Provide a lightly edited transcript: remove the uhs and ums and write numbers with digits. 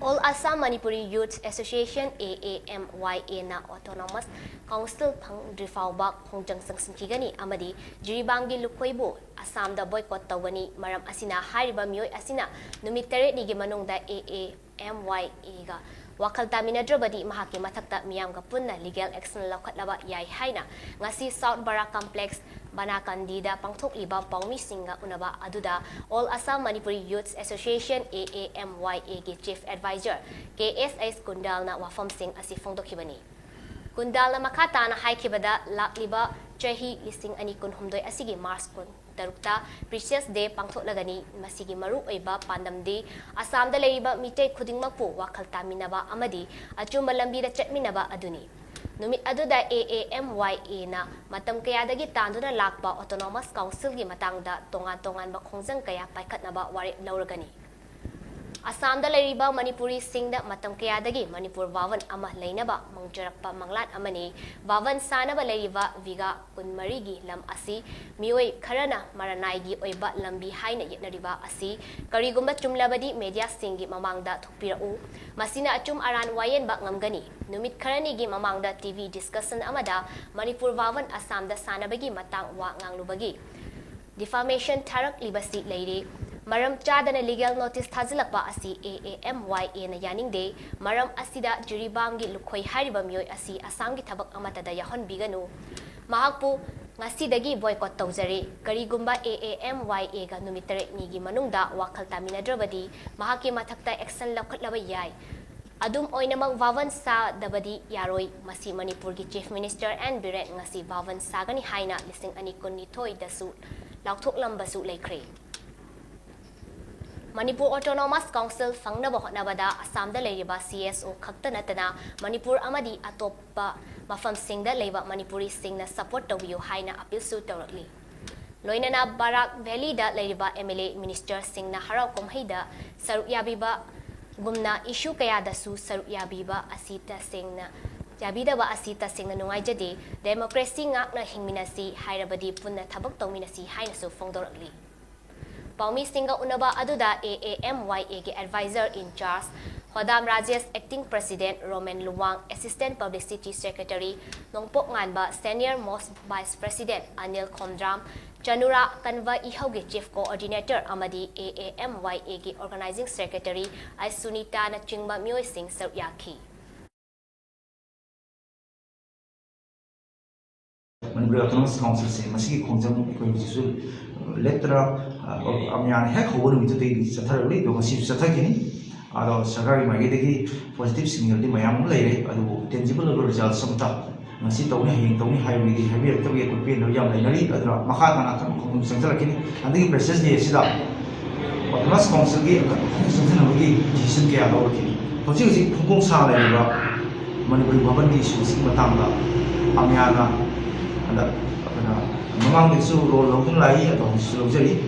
All Assam Manipuri Youth Association AAMYA na Autonomous Council phang Drifauba Hongjang Sangsinchigani Amadi Jiribangi Lukoibu Assam da boycott tawani maram asina hariba mioi asina numitare nigi manungda AAMYA ga wakal taminadrabadi mahaki mathakta miyamga punna legal action laukhatlaba yai haina ngasi South Bara Complex Banakandida pangthokliba paumi singa unaba aduda All Assam Manipuri Youth Association AAMYA gi Chief Advisor KSS Kundal na wafam sing asi phongdokhibani Kundal na makata na haikibada lakliba chahi lising ani kun humdoi asigi Mars kun tarukta Precious Day pangthoklagani masigi maru oiba pandamdi Assam da leiba mitei khudingmakpu wakal taminaba amadi achumba lambi da chatminaba aduni Numit aduda AAMYA na matam kayadagi tanduna lakba Autonomous Council gi matangda tongan-tongan ba khongjang kaya paikhatnaba wari lauragani Assam da leiriba Manipuri singda matam kayadagi Manipur Bhawan ama leinaba mangjarakpa manglat amani Bhawan sanaba leiriba viga kunmari gi lam asi mioi kharana maranai gi oiba lambi haina yetnariba asi karigumba chumlabadi media singi mamangda thupirau masina achum aran wayen ba ngamgani numit kharani gi mamangda TV discussion amada Manipur Bhawan Assam da sanabagi matang wa nganglubagi defamation tharak libasi leiri Maram chadana legal notice thazilakpa asi AAMYA na yaningde maram asida juribangi lukhoi hariba mioi asi Assam gi thabak amata da yahon biganu mahakpu ngasidagi boycott tawjare karigumba AAMYA ga numitare ni gi manungda wakal taminadrabadi mahaki mathakta action lakhatlaba yai adum oinamang Bhawan sa dabadi yaroi masi Manipur gi Chief Minister and Biret ngasi Bhawan sagani haina lising ani kunni thoi dasu laukthoklambasu leikre Manipur Autonomous Council fangnaba hotnabada Assam da leiriba CSO khakta natana Manipur amadi atoppa mafam singda leiba Manipuri singna support tawbiyo haina appeal su tawrakli loinana Barak Valley da leiriba MLA Minister singna harau komhaida sarukyabiba gumna issue kaya dasu sarukyabiba asita singna Yabida ba asita singna nungaijade democracy ngakna hingminasi hairabadi punna thabak tawminasi haina su phongdorakli Paumi Singa Unaba Aduda AAMYA ke Advisor in Charge Hodam Rajesh Acting President Roman Luwang Assistant Publicity Secretary Nongpok Nganba Senior Most Vice President Anil Khomdram Chanura Kanva Ihauge Chief Coordinator Amadi AAMYA ke Organizing Secretary Ai Sunita na Chingba Myoy Singh Saryaki Manipur Autonomous Council se masih khongjang koi jisul letra amyan hek hono mitu te sathar le do masih sathar kini ado sarkari magi degi positive signal di mayam leire ado tangible result samta masih tawni highway di highway tawi ko pe no yam lainari ado makha kana kan khongjang sala kini andi process ni sida Autonomous Council gi sungsan gi decision ke ado kini hoji hoji phungkong sa leira Manipur Bhawan di issue sing matangda AAMYA na ada apa namanya memang itu role lain atau hasil jadi